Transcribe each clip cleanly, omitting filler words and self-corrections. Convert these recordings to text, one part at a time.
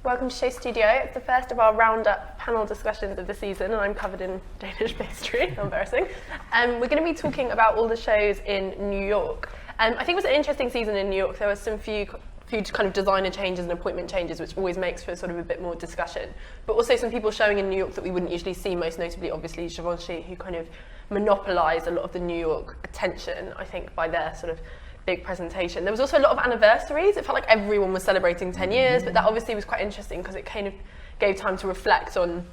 Welcome to Show Studio. It's the first of our roundup panel discussions of the season, and I'm covered in Danish pastry. How embarrassing. We're going to be talking about all the shows in New York. I think it was an interesting season in New York. There were some few kind of designer changes and appointment changes, which always makes for sort of a bit more discussion. But also some people showing in New York that we wouldn't usually see, most notably, obviously, Givenchy, who kind of monopolised a lot of the New York attention, I think, by their sort of big presentation. There was also a lot of anniversaries. It felt like everyone was celebrating 10 years, but that obviously was quite interesting because it kind of gave time to reflect on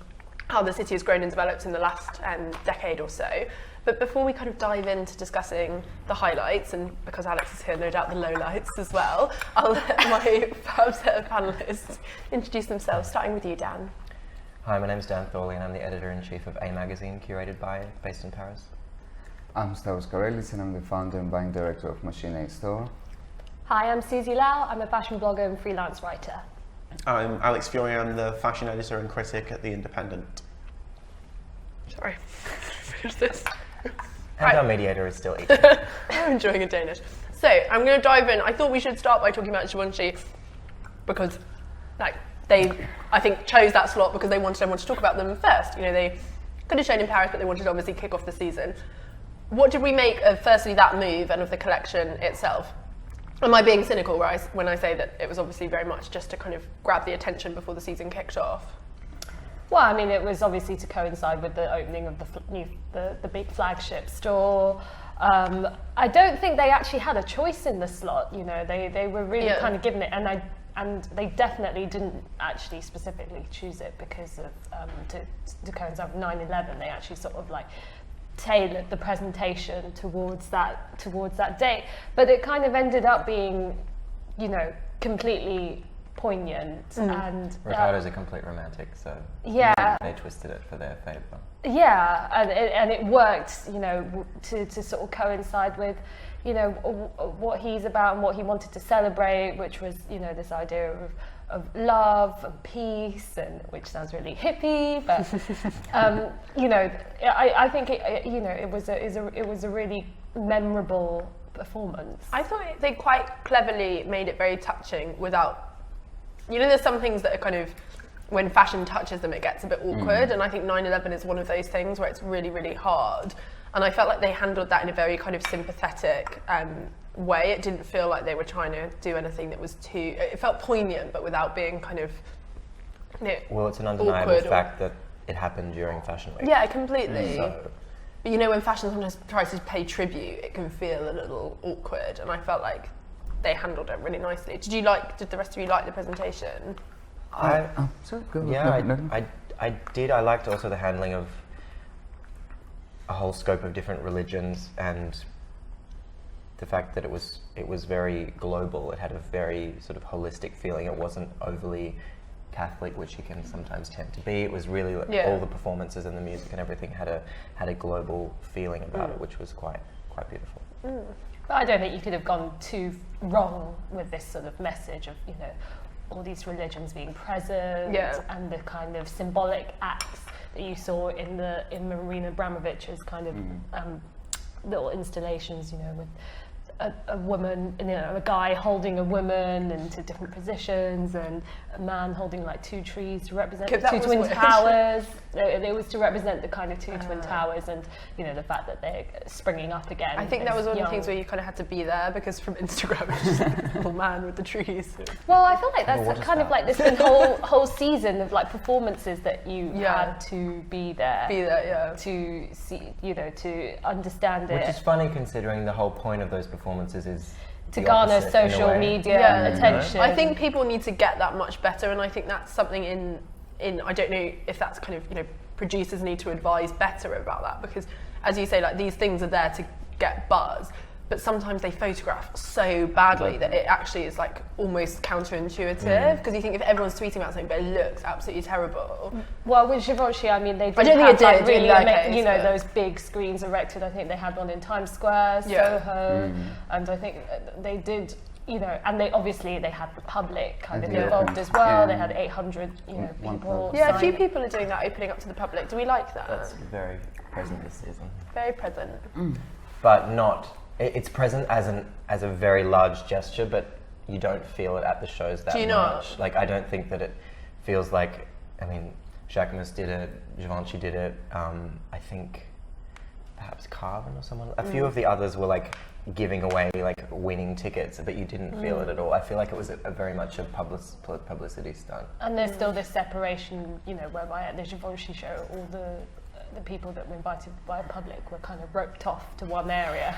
how the city has grown and developed in the last decade or so. But before we kind of dive into discussing the highlights, and because Alex is here, no doubt the lowlights as well, I'll let my fab set of panellists introduce themselves, starting with you, Dan. Hi, my name is Dan Thawley and I'm the editor-in-chief of A Magazine, curated by, based in Paris. I'm Stavros Karelis and I'm the founder and buying director of Machine 8 Store. Hi, I'm Susie Lau. I'm a fashion blogger and freelance writer. I'm Alex Fury. I'm the fashion editor and critic at The Independent. Sorry, finish this. And our mediator is still eating. I'm enjoying a Danish. So, I'm going to dive in. I thought we should start by talking about Givenchy because, they, I think, chose that slot because they wanted everyone to talk about them first. You know, they could have shown in Paris, but they wanted to obviously kick off the season. What did we make of, firstly, that move and of the collection itself? Am I being cynical when I say that it was obviously very much just to kind of grab the attention before the season kicked off? Well, I mean, it was obviously to coincide with the opening of the big flagship store. I don't think they actually had a choice in the slot. You know, they were really kind of given it, and they definitely didn't actually specifically choose it because of to coincide with 9/11. They actually sort of like tailored the presentation towards that date, but it kind of ended up being, you know, completely poignant. And Ricardo's a complete romantic, so they twisted it for their favour. Yeah, and it worked, you know, to sort of coincide with, you know, what he's about and what he wanted to celebrate, which was, you know, this idea of love and peace, and which sounds really hippie, but you know, I think it was a really memorable performance. I thought they quite cleverly made it very touching without. You know, there's some things that are kind of, when fashion touches them, it gets a bit awkward, and I think 9/11 is one of those things where it's really, really hard. And I felt like they handled that in a very kind of sympathetic way. It didn't feel like they were trying to do anything that was too. It felt poignant, but without being kind of. You know, well, it's an undeniable fact that it happened during Fashion Week. Yeah, completely. So. But you know, when fashion sometimes tries to pay tribute, it can feel a little awkward, and I felt like they handled it really nicely. Did the rest of you like the presentation? Sorry, go I did. I liked also the handling of a whole scope of different religions and the fact that it was very global. It had a very sort of holistic feeling. It wasn't overly Catholic, which it can sometimes tend to be. It was really all the performances and the music and everything had a global feeling about it, which was quite beautiful. But I don't think you could have gone too wrong with this sort of message of, you know, all these religions being present and the kind of symbolic acts that you saw in Marina Abramovich's kind of little installations, you know, with a woman, you know, a guy holding a woman into different positions, and a man holding like two trees to represent the two twin towers. It was to represent the kind of two twin towers, and you know, the fact that they're springing up again. I think that was one of the things where you kind of had to be there, because from Instagram it's just like the little man with the trees. Well, I feel like that's kind of like this whole season of like performances that you had to be there to see, you know, to understand it. Which is funny considering the whole point of those performances is to garner social media attention. I think people need to get that much better, and I think that's something in I don't know if that's kind of, you know, producers need to advise better about that, because as you say, like, these things are there to get buzz, but sometimes they photograph so badly that it actually is like almost counterintuitive, because you think if everyone's tweeting about something but it looks absolutely terrible. Well, with Givenchy, I mean, they did you know, those big screens erected. I think they had one in Times Square, Soho, and I think they did, you know, and they had the public kind of involved as well. Yeah. They had 800, you know, people. Yeah, a few people are doing that, opening up to the public. Do we like that? That's very present this season. Very present. But not. It's present as a very large gesture, but you don't feel it at the shows that much. Like, I don't think that feels like, I mean, Jacobs did it, Givenchy did it, I think perhaps Carven or someone. A few of the others were like giving away like winning tickets, but you didn't feel it at all. I feel like it was a very much a publicity stunt. And there's still this separation, you know, whereby at the Givenchy show, all the people that were invited by the public were kind of roped off to one area,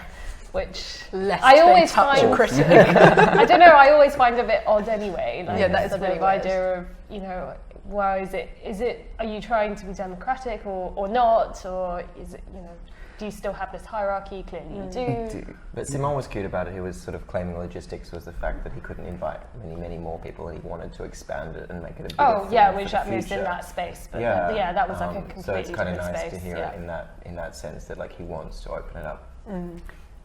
which I always find critic. I don't know. I always find a bit odd anyway. Like, that is the really idea of, you know, why is it? Are you trying to be democratic or not, or is it, you know? Do you still have this hierarchy? Clearly you do. But Simon was cute about it. He was sort of claiming logistics was the fact that he couldn't invite many more people, and he wanted to expand it and make it a bigger when Jacques in that space. But that was like a completely so it's kind of nice space. to hear it in that sense that like he wants to open it up.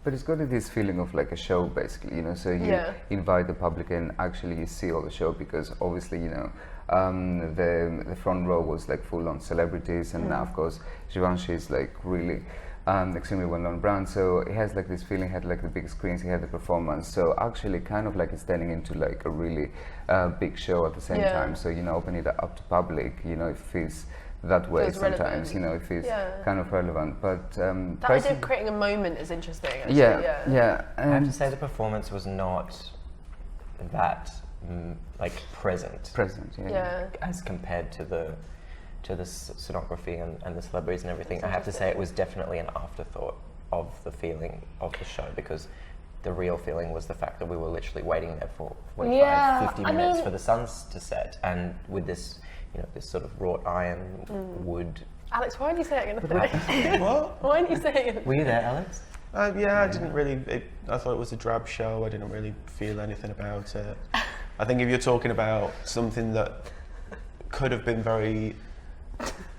But it's got this feeling of like a show, basically, you know. So you invite the public and actually you see all the show, because obviously, you know, the front row was like full on celebrities, and now of course Givenchy is like really extremely well-known brand, so it has like this feeling. He had like the big screens, he had the performance, so actually kind of like it's turning into like a really big show at the same time. So, you know, opening it up to public, you know, it feels that way sometimes, relevant. You know, it feels kind of relevant. But that idea of creating a moment is interesting, actually. I have to say the performance was not that like present, as compared to the scenography and the celebrities and everything. I have to say it was definitely an afterthought of the feeling of the show, because the real feeling was the fact that we were literally waiting there for 45, 50 minutes for the suns to set, and with this, you know, this sort of wrought iron wood. Alex, why aren't you saying anything? What? Why aren't you saying anything? Were you there, Alex? I didn't really. I thought it was a drab show. I didn't really feel anything about it. I think if you're talking about something that could have been very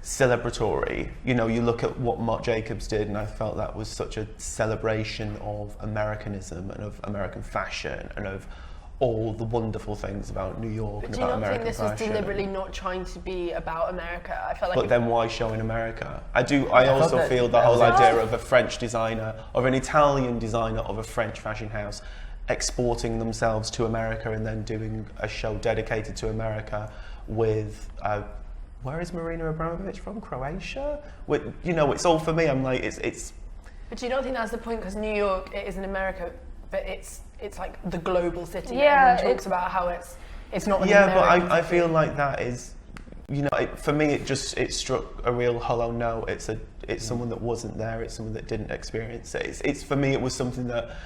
celebratory, you know, you look at what Marc Jacobs did, and I felt that was such a celebration of Americanism and of American fashion and of all the wonderful things about New York and about American fashion. Do you not think this was deliberately not trying to be about America? I felt like. But then why show in America? I also feel the whole idea of a French designer, of an Italian designer of a French fashion house exporting themselves to America and then doing a show dedicated to America with. Where is Marina Abramović from? Croatia? You know, it's all for me. I'm like, it's. But do you not think that's the point? Because New York, it is in America, but it's like the global city. Yeah, everyone talks about how it's not. Yeah, but I feel like that is, you know, for me it struck a real hollow note. It's someone that wasn't there. It's someone that didn't experience it. It's for me it was something that.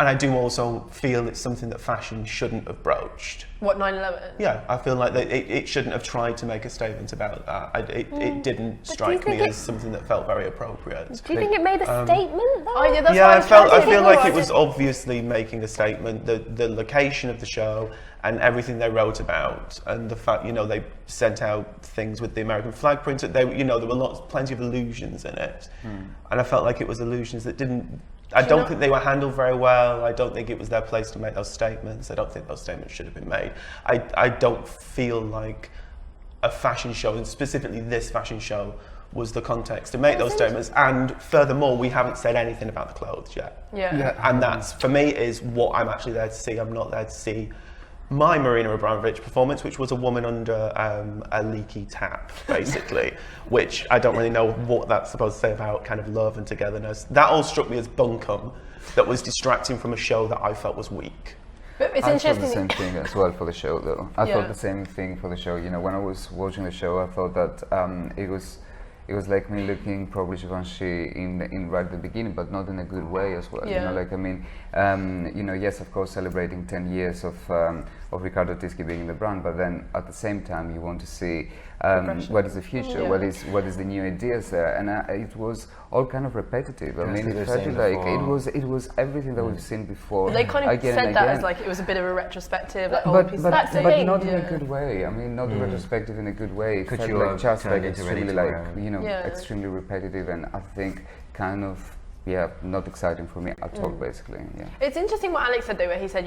And I do also feel it's something that fashion shouldn't have broached. What, 9/11? Yeah, I feel like that it shouldn't have tried to make a statement about that. It didn't strike me as something that felt very appropriate. Do you think it made a statement, though? I feel like it was obviously making a statement. The location of the show and everything they wrote about, and the fact, you know, they sent out things with the American flag printed. You know, there were plenty of allusions in it, and I felt like it was allusions that didn't. I don't think they were handled very well. I don't think it was their place to make those statements. I don't think those statements should have been made. I don't feel like a fashion show, and specifically this fashion show, was the context to make those statements. And furthermore, we haven't said anything about the clothes yet. Yeah. And that's, for me, is what I'm actually there to see. I'm not there to see my Marina Abramović performance, which was a woman under a leaky tap, basically, which I don't really know what that's supposed to say about kind of love and togetherness. That all struck me as bunkum that was distracting from a show that I felt was weak. But it's I interesting. thought the same thing as well for the show, though. I thought the same thing for the show. You know, when I was watching the show, I thought that it was like me looking probably Givenchy in right at the beginning, but not in a good way as well. You know, like, I mean, you know, yes, of course, celebrating 10 years of Riccardo Tisci being in the brand, but then at the same time, you want to see what is the future, what is the new ideas there, and it was all kind of repetitive. I mean, it felt like it was everything that we've seen before. But they kind of said that as like it was a bit of a retrospective, like but not in a good way. I mean, not retrospective in a good way. It felt like just like extremely, like, you know, extremely repetitive, and I think kind of not exciting for me at all, basically. Yeah. It's interesting what Alex said though, where he said,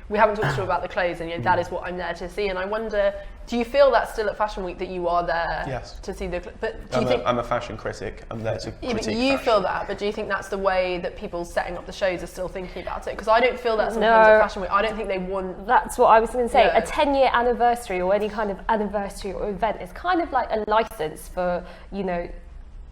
we haven't talked to you about the clothes, and that is what I'm there to see. And I wonder, do you feel that still at Fashion Week, that you are there to see the? But do you think I'm a fashion critic? I'm there to critique but you fashion. feel that, but do you think that's the way that people setting up the shows are still thinking about it? Because I don't feel that sometimes at Fashion Week. I don't think they want. That's what I was going to say. A 10-year anniversary or any kind of anniversary or event is kind of like a license for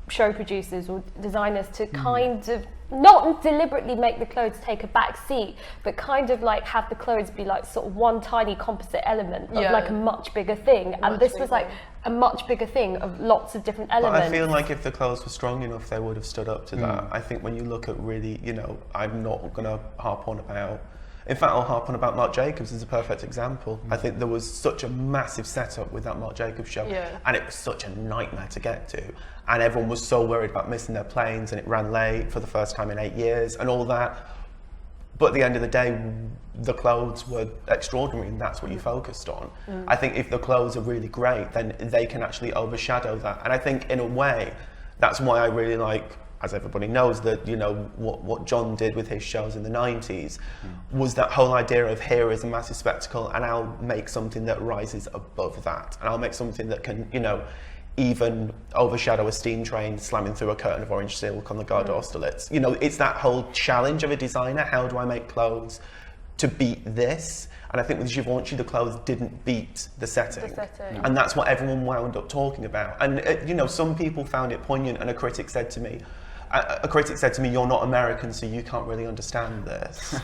show producers or designers to kind of not deliberately make the clothes take a back seat, but kind of like have the clothes be like sort of one tiny composite element of like a much bigger thing. And this was like a much bigger thing of lots of different elements. But I feel like if the clothes were strong enough, they would have stood up to that. I think when you look at really, I'm not going to harp on about. In fact, I'll harp on about Marc Jacobs as a perfect example. I think there was such a massive setup with that Marc Jacobs show, and it was such a nightmare to get to. And everyone was so worried about missing their planes, and it ran late for the first time in 8 years and all that. But at the end of the day, the clothes were extraordinary, and that's what you focused on. I think if the clothes are really great, then they can actually overshadow that. And I think in a way, that's why I really like, as everybody knows, that what John did with his shows in the 90s was that whole idea of here is a massive spectacle, and I'll make something that rises above that, and I'll make something that can even overshadow a steam train slamming through a curtain of orange silk on the Gare d'Austerlitz. It's that whole challenge of a designer. How do I make clothes to beat this? And I think with Givenchy, the clothes didn't beat the setting. And that's what everyone wound up talking about. And some people found it poignant, and a critic said to me, you're not American, so you can't really understand this.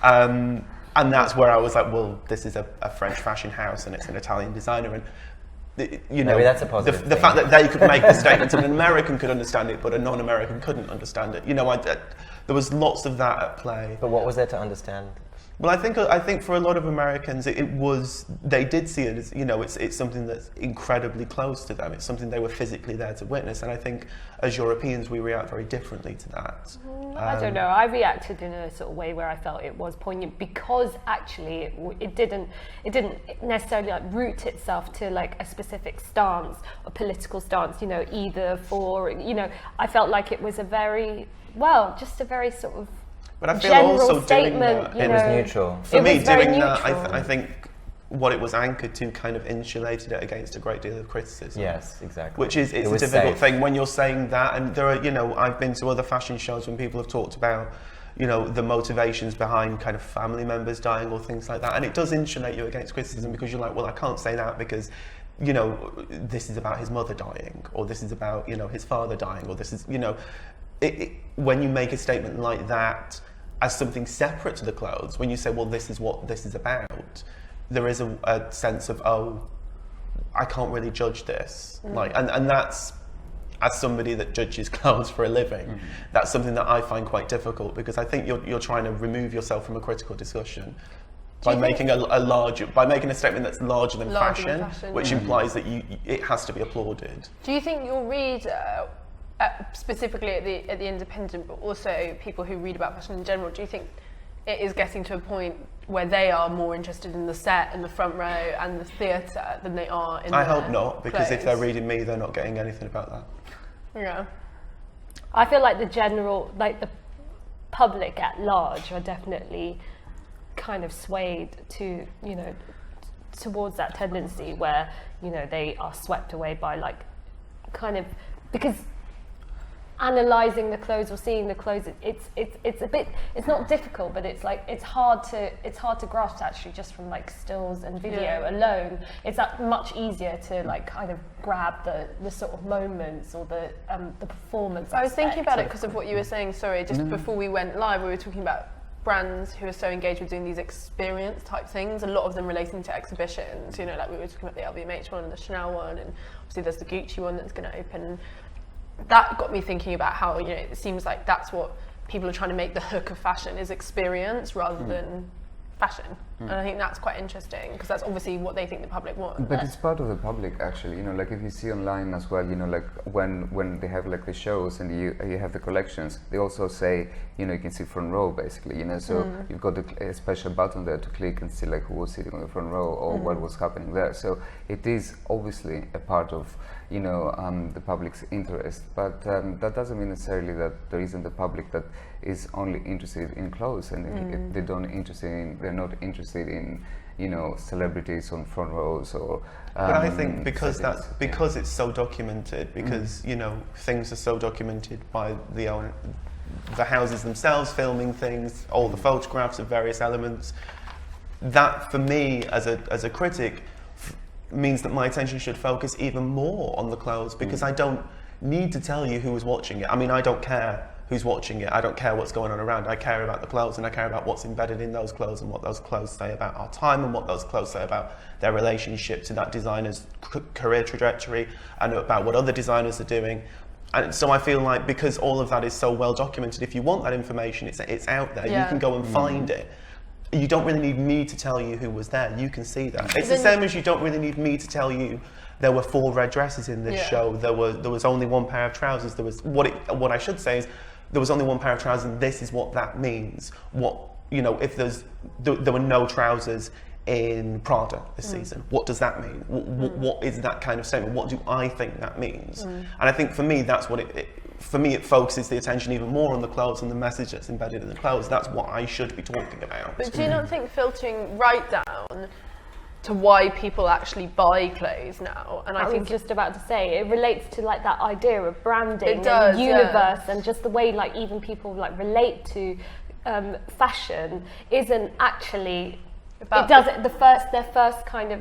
And that's where I was like, well, this is a French fashion house, and it's an Italian designer, and maybe that's a positive the fact that they could make the statement and an American could understand it, but a non-American couldn't understand it. There was lots of that at play. But what was there to understand? Well, I think for a lot of Americans, they did see it as, it's something that's incredibly close to them. It's something they were physically there to witness. And I think as Europeans, we react very differently to that. I don't know. I reacted in a sort of way where I felt it was poignant because actually it didn't necessarily like root itself to like a specific stance, a political stance, either for, I felt like it was a very sort of but I feel general also statement, doing that, it was neutral. For me, doing that, I think what it was anchored to kind of insulated it against a great deal of criticism. Yes, exactly. Which is, it's a difficult thing when you're saying that, and there are, I've been to other fashion shows when people have talked about, the motivations behind kind of family members dying or things like that, and it does insulate you against criticism because you're like, well, I can't say that because, this is about his mother dying, or this is about, his father dying, or this is, when you make a statement like that as something separate to the clothes, when you say, well, this is what this is about, there is a sense of, I can't really judge this. And that's, as somebody that judges clothes for a living, that's something that I find quite difficult, because I think you're trying to remove yourself from a critical discussion by making a statement that's larger than fashion, which implies that it has to be applauded. Do you think your reader, specifically at the independent, but also people who read about fashion in general, do you think it is getting to a point where they are more interested in the set and the front row and the theatre than they are in I hope not, because clothes? if they're reading me, they're not getting anything about that. Yeah. I feel like the general, like the public at large are definitely kind of swayed to, towards that tendency where, they are swept away by like kind of, because analysing the clothes or seeing the clothes, it's not difficult, but it's hard to grasp actually just from like stills and video alone. It's much easier to like kind of grab the sort of moments or the performance. I was thinking about it because of what you were saying. Sorry, just before we went live, we were talking about brands who are so engaged with doing these experience type things, a lot of them relating to exhibitions, like we were talking about the LVMH one and the Chanel one, and obviously there's the Gucci one that's going to open. That got me thinking about how, it seems like that's what people are trying to make the hook of fashion is experience rather than fashion. And I think that's quite interesting because that's obviously what they think the public want. But it's part of the public, actually. You know, like if you see online as well, you know, like when they have like the shows and you have the collections, they also say, you know, you can see front row basically. You know, so you've got a special button there to click and see like who was sitting on the front row or what was happening there. So it is obviously a part of, you know, the public's interest. But that doesn't mean necessarily that there isn't a public that is only interested in clothes, and if they're not interested in, you know, celebrities on front rows or. But I think because it's so documented, because you know things are so documented by the houses themselves filming things, all the photographs of various elements. That for me as a critic means that my attention should focus even more on the clothes, because I don't need to tell you who is watching it. I mean, I don't care who's watching it. I don't care what's going on around. I care about the clothes, and I care about what's embedded in those clothes and what those clothes say about our time and what those clothes say about their relationship to that designer's career trajectory and about what other designers are doing. And so I feel like because all of that is so well documented, if you want that information, it's out there. You can go and find it. You don't really need me to tell you who was there. You can see that. It's the same as you don't really need me to tell you there were 4 red dresses in this show. There was only 1 pair of trousers. There was what I should say is there was only 1 pair of trousers, and this is what that means. What, you know, if there were no trousers in Prada this season, what does that mean? What is that kind of statement? What do I think that means? And I think for me that's what it focuses the attention even more on the clothes and the message that's embedded in the clothes. That's what I should be talking about. But do you not think filtering right down to why people actually buy clothes now? And I think was just about to say, it relates to like that idea of branding It does, and universe, and just the way like even people like relate to fashion isn't actually about their first kind of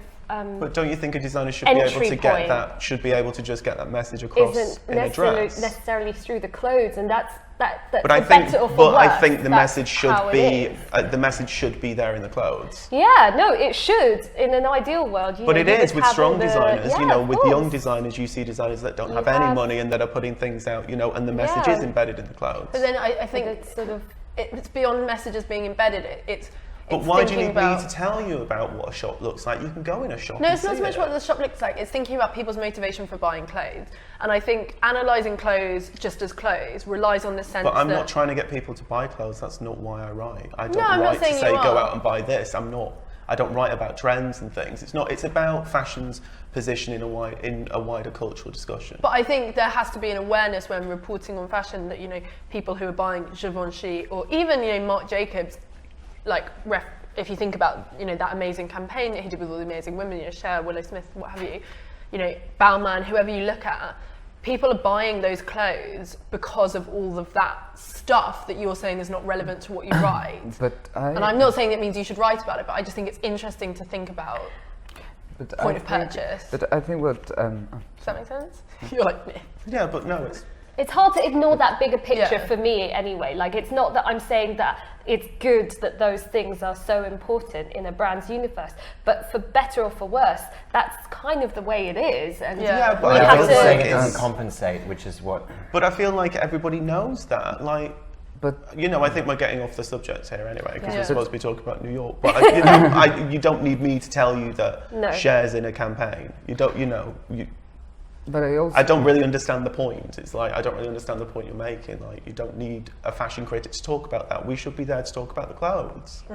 but don't you think a designer should be able to get that? Should be able to just get that message across isn't in a dress? necessarily through the clothes, and that's But I think, the message should be the message should be there in the clothes. Yeah, no, it should in an ideal world. But it is with strong designers. Yeah, you know, with young designers, you see designers that don't have any money and that are putting things out. You know, and the message is embedded in the clothes. But then I think it's sort of it's beyond messages being embedded. But why do you need me to tell you about what a shop looks like? You can go in a shop. No, it's not so much what the shop looks like. It's thinking about people's motivation for buying clothes. And I think analysing clothes just as clothes relies on the sense that... But I'm not trying to get people to buy clothes. That's not why I write. I don't I'm write not saying to say you go are. out and buy this. I don't write about trends and things. It's about fashion's position in a wider cultural discussion. But I think there has to be an awareness when reporting on fashion that, you know, people who are buying Givenchy or even, you know, Marc Jacobs, like if you think about, you know, that amazing campaign that he did with all the amazing women, you know, Cher, Willow Smith, what have you know, Bauman, whoever you look at, people are buying those clothes because of all of that stuff that you're saying is not relevant to what you write. And I'm not saying it means you should write about it, but I just think it's interesting to think about point of purchase. But I think what... Does that make sense? You're like me. Yeah, but no, it's hard to ignore that bigger picture for me anyway. Like, it's not that I'm saying that it's good that those things are so important in a brand's universe, but for better or for worse, that's kind of the way it is. And but I don't say it doesn't compensate, which is what... But I feel like everybody knows that. Like, but you know, I think we're getting off the subject here anyway, because we're supposed to be talking about New York. But you know, you don't need me to tell you that Cher's in a campaign. You don't, you know. But I don't really understand the point. It's like, I don't really understand the point you're making. Like, you don't need a fashion critic to talk about that. We should be there to talk about the clothes.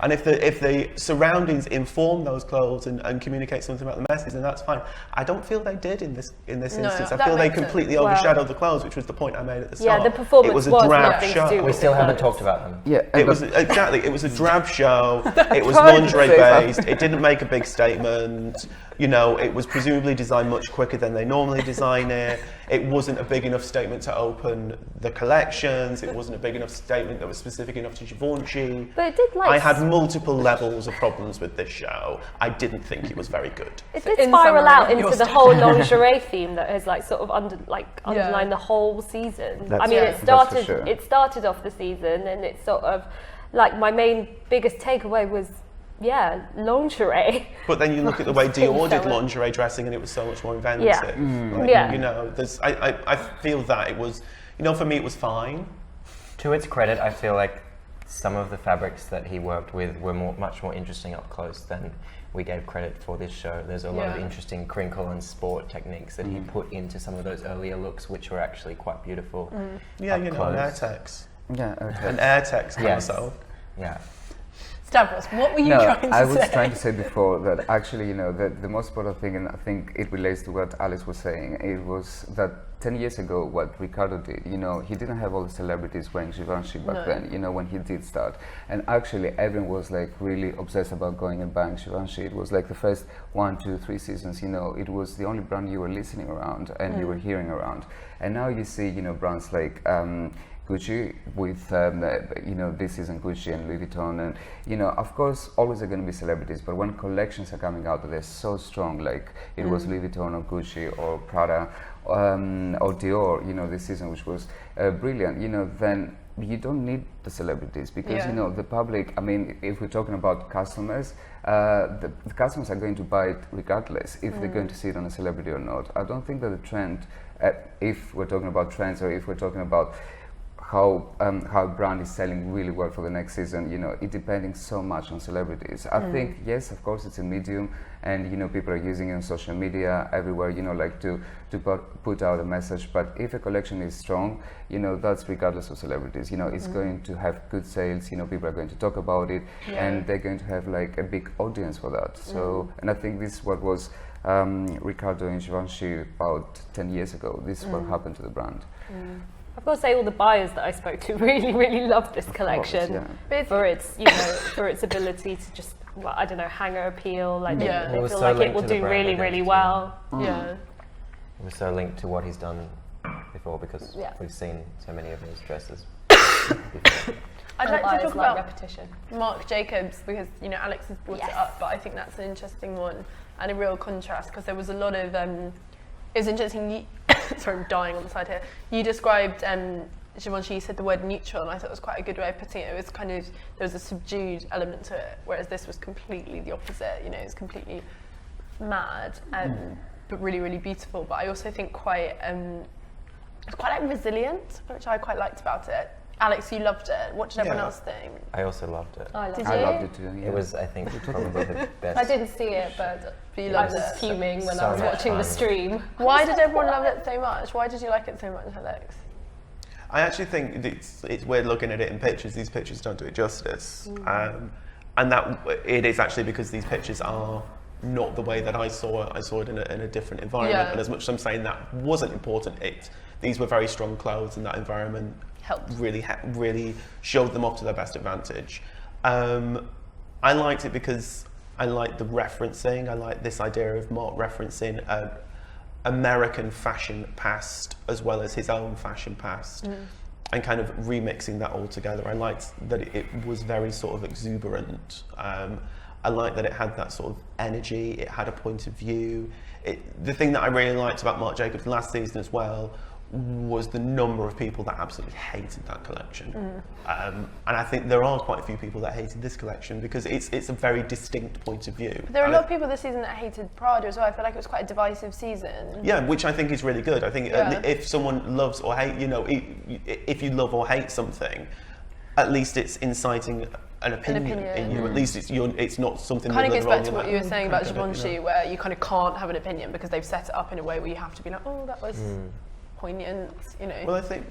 And if the surroundings inform those clothes and communicate something about the message, then that's fine. I don't feel they did in this instance. I feel they completely overshadowed the clothes, which was the point I made at the start. Yeah, the performance was a drab show. We still haven't talked about them. Yeah, it was a drab show. It was lingerie based. It didn't make a big statement. You know, it was presumably designed much quicker than they normally design it. It wasn't a big enough statement to open the collections. It wasn't a big enough statement that was specific enough to Givenchy. But it did, like... I had multiple levels of problems with this show. I didn't think it was very good. It did spiral out into the whole lingerie theme that has like sort of underlined the whole season. I mean, it started off the season, and it's sort of like my biggest takeaway was lingerie. But then you look at the way Dior did lingerie dressing, and it was so much more inventive. You know, I feel that it was, you know, for me it was fine. To its credit, I feel like some of the fabrics that he worked with were much more interesting up close than we gave credit for this show. There's a lot of interesting crinkle and sport techniques that he put into some of those earlier looks, which were actually quite beautiful. Yeah, an Airtex. Yeah, An Airtex console. Yeah. Stavros, what were you trying to say? I was trying to say before that actually, the most important thing, and I think it relates to what Alex was saying, it was that 10 years ago, what Ricardo did, he didn't have all the celebrities wearing Givenchy back then, when he did start. And actually, everyone was like really obsessed about going and buying Givenchy. It was like the first 1, 2, 3 seasons, it was the only brand you were listening around and you were hearing around. And now you see, brands like Gucci with, this season Gucci and Louis Vuitton, and of course, always are going to be celebrities. But when collections are coming out, they're so strong. Like it was Louis Vuitton or Gucci or Prada or Dior, this season, which was brilliant. Then you don't need the celebrities because the public. I mean, if we're talking about customers, the customers are going to buy it regardless if they're going to see it on a celebrity or not. I don't think that the trend, if we're talking about trends or if we're talking about how a brand is selling really well for the next season, it depending so much on celebrities. I think, yes, of course, it's a medium, and people are using it on social media everywhere, like to put out a message. But if a collection is strong, that's regardless of celebrities. It's going to have good sales. People are going to talk about it, and they're going to have like a big audience for that. So, and I think this is what was Ricardo and Givenchy about 10 years ago. This is what happened to the brand. I've got to say, all the buyers that I spoke to really, really loved this collection for its, for its ability to just, hanger appeal. Like they feel so like it will do really, really well. Yeah. It was so linked to what he's done before because we've seen so many of his dresses before. I'd like to talk about repetition. Marc Jacobs because Alex has brought it up, but I think that's an interesting one and a real contrast because there was a lot of. It was interesting. Sorry, I'm dying on the side here. You described Givenchy. You said the word neutral, and I thought it was quite a good way of putting it. It was kind of there was a subdued element to it, whereas this was completely the opposite. It was completely mad, but really, really beautiful. But I also think quite like resilient, which I quite liked about it. Alex, you loved it. What did everyone else think? I also loved it. I loved it too. Yeah. It was, I think, probably the best. I didn't see it, but you I loved was it. fuming when I was watching the stream. Why did everyone love it so much? Why did you like it so much, Alex? I actually think it's weird looking at it in pictures. These pictures don't do it justice, and that it is actually because these pictures are not the way that I saw it. I saw it in a different environment, and as much as I'm saying that wasn't important, these were very strong clothes, and that environment helped really showed them off to their best advantage. I liked it because I liked the referencing. I like this idea of Marc referencing American fashion past as well as his own fashion past, and kind of remixing that all together. I liked that it was very sort of exuberant. I liked that it had that sort of energy. It had a point of view. The thing that I really liked about Marc Jacobs last season as well was the number of people that absolutely hated that collection. And I think there are quite a few people that hated this collection because it's a very distinct point of view. There are a lot of people this season that hated Prada as well. I feel like it was quite a divisive season. Yeah, which I think is really good. I think if someone loves or hate, if you love or hate something, at least it's inciting an opinion in you. At least it's not something kind of goes back to what you were saying about Givenchy, where you kind of can't have an opinion because they've set it up in a way where you have to be like, oh, that was poignant, Well, I think,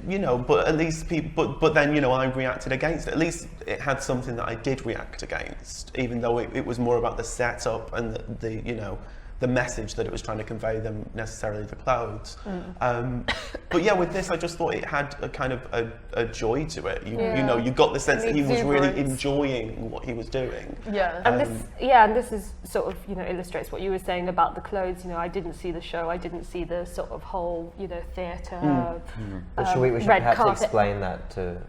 but at least people, but then, I reacted against it. At least it had something that I did react against, even though it was more about the setup and the message that it was trying to convey than necessarily the clothes. But yeah, with this, I just thought it had a kind of a joy to it. You got the sense that he was really enjoying what he was doing. Yeah, and this is sort of illustrates what you were saying about the clothes. I didn't see the show. I didn't see the sort of whole theatre. But should we perhaps explain that to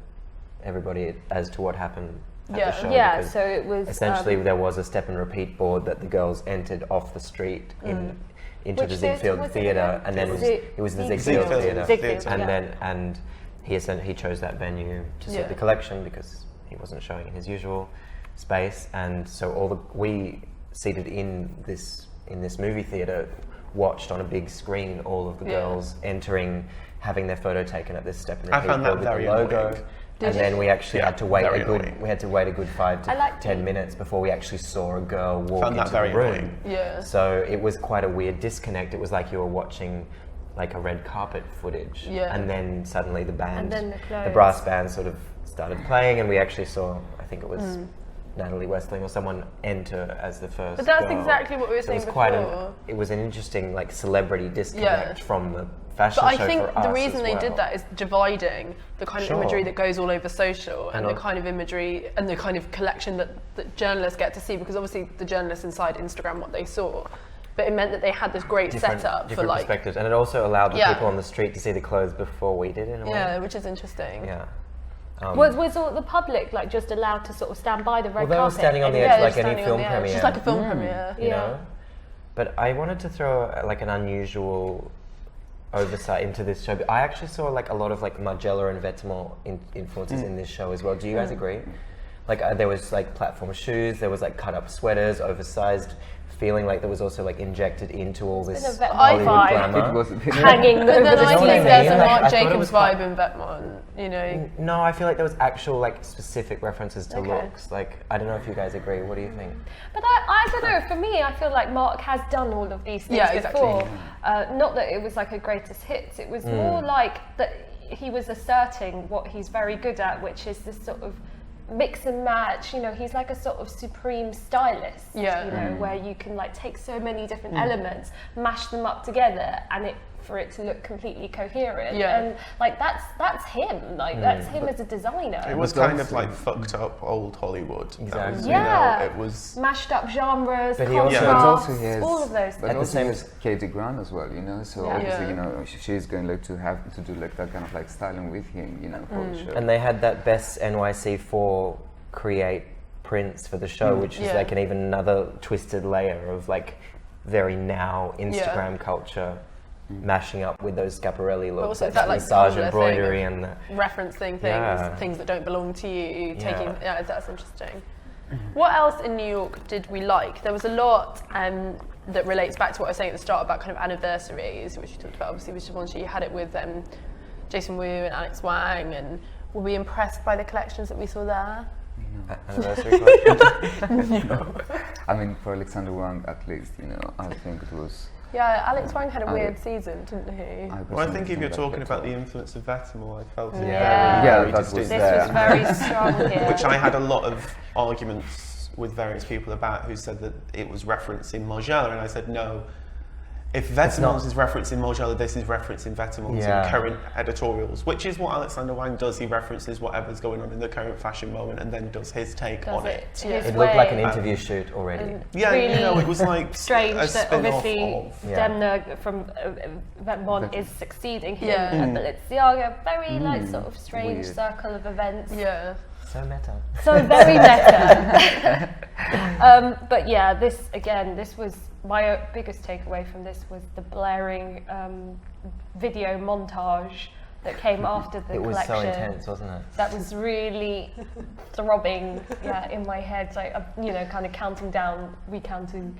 everybody as to what happened? At the show, yeah. So it was essentially there was a step and repeat board that the girls entered off the street into the Ziegfeld Theatre, and then it was the Ziegfeld Theatre, and he chose that venue to suit the collection because he wasn't showing in his usual space, and so we seated in this movie theatre watched on a big screen all of the girls entering, having their photo taken at this step and repeat board with the logo. And then we actually had to wait a good 5 to 10 minutes before we actually saw a girl walk into the room. Annoying. Yeah. So it was quite a weird disconnect. It was like you were watching like a red carpet footage. Yeah. And then suddenly the band, And then the brass band sort of started playing, and we actually saw, I think it was Natalie Westling or someone enter as the first But that's girl. exactly what we were saying before. It was an interesting like celebrity disconnect from the fashion But I show think for us the reason as they well. did that is dividing the kind of imagery that goes all over social and the kind of imagery and the kind of collection that journalists get to see, because obviously the journalists inside Instagram what they saw, but it meant that they had this great setup for like perspectives, and it also allowed the people on the street to see the clothes before we did in a way. which is interesting. Yeah. Was all the public like just allowed to sort of stand by the red carpet? They were standing on the edge like any film premiere. Just like a film premiere. You know? But I wanted to throw like an unusual oversight into this show. But I actually saw like a lot of like Margiela and Vetements influences in this show as well. Do you guys agree? Like there was like platform shoes, there was like cut up sweaters, oversized feeling, like there was also like injected into all this Hollywood glamour. It was hanging But then I think there's a Marc I thought it Jacobs was vibe in Vetements, you know. No, I feel like there was actual like specific references to looks. Like I don't know if you guys agree. What do you think? But I don't know, for me I feel like Marc has done all of these things before. Not that it was like a greatest hits, it was more like that he was asserting what he's very good at, which is this sort of mix and match. You know, he's like a sort of supreme stylist, you know, where you can like take so many different elements, mash them up together, and for it to look completely coherent. And like that's him, like that's him as a designer. It was kind of like fucked up old Hollywood. Exactly. You know, it was mashed up genres, But contrasts, also has, all of those but things. also he has Katie Grant as well, you know. So obviously, you know, she's going like to have to do like that kind of like styling with him, you know, for the show. And they had that best NYC4 create prints for the show, which is like even another twisted layer of like very now Instagram culture mashing up with those Schiaparelli looks, also that like massage Tumblr embroidery thing, and the referencing things, things that don't belong to you. Taking that's interesting. What else in New York did we like? There was a lot that relates back to what I was saying at the start about kind of anniversaries, which you talked about. Obviously, with Givenchy, you had it with Jason Wu and Alex Wang, and were we impressed by the collections that we saw there? anniversary collection? No. I mean, for Alexander Wang, at least, you know, I think it was. Yeah, Alex Wang had a weird season, didn't he? Well, I think if you're talking about the influence of Vetements, I felt it that very distinct. This was very strong here. Which I had a lot of arguments with various people about, who said that it was referencing Margiela, and I said no. If Vetements is referencing Margiela, this is referencing Vetements in current editorials, which is what Alexander Wang does. He references whatever's going on in the current fashion moment and then does his take on it. It looked like an interview shoot already. Really you know, it was like strange a that spin-off obviously of Demna from Vetements is succeeding him at Balenciaga. Very like sort of strange circle of events. Yeah. So meta. So very meta. But yeah, this was my biggest takeaway from this was the blaring video montage that came after the collection. It was so intense, wasn't it? That was really throbbing, in my head. Like, you know, kind of recounting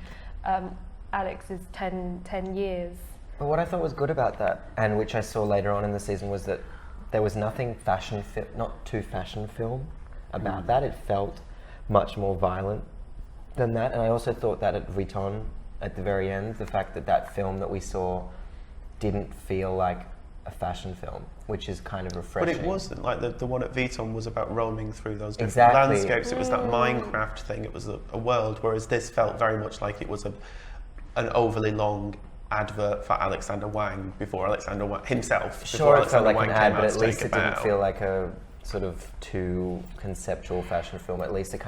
Alex's 10 years. But what I thought was good about that, and which I saw later on in the season, was that there was nothing not too fashion film about that. It felt much more violent than that. And I also thought that at Vuitton, at the very end, the fact that film that we saw didn't feel like a fashion film, which is kind of refreshing. But it wasn't. Like the one at Vuitton was about roaming through those different landscapes. It was that Minecraft thing. It was a world, whereas this felt very much like it was an overly long advert for Alexander Wang before Alexander Wang himself. Sure, it felt like an ad, but at least it didn't feel like a sort of too conceptual fashion film. At least it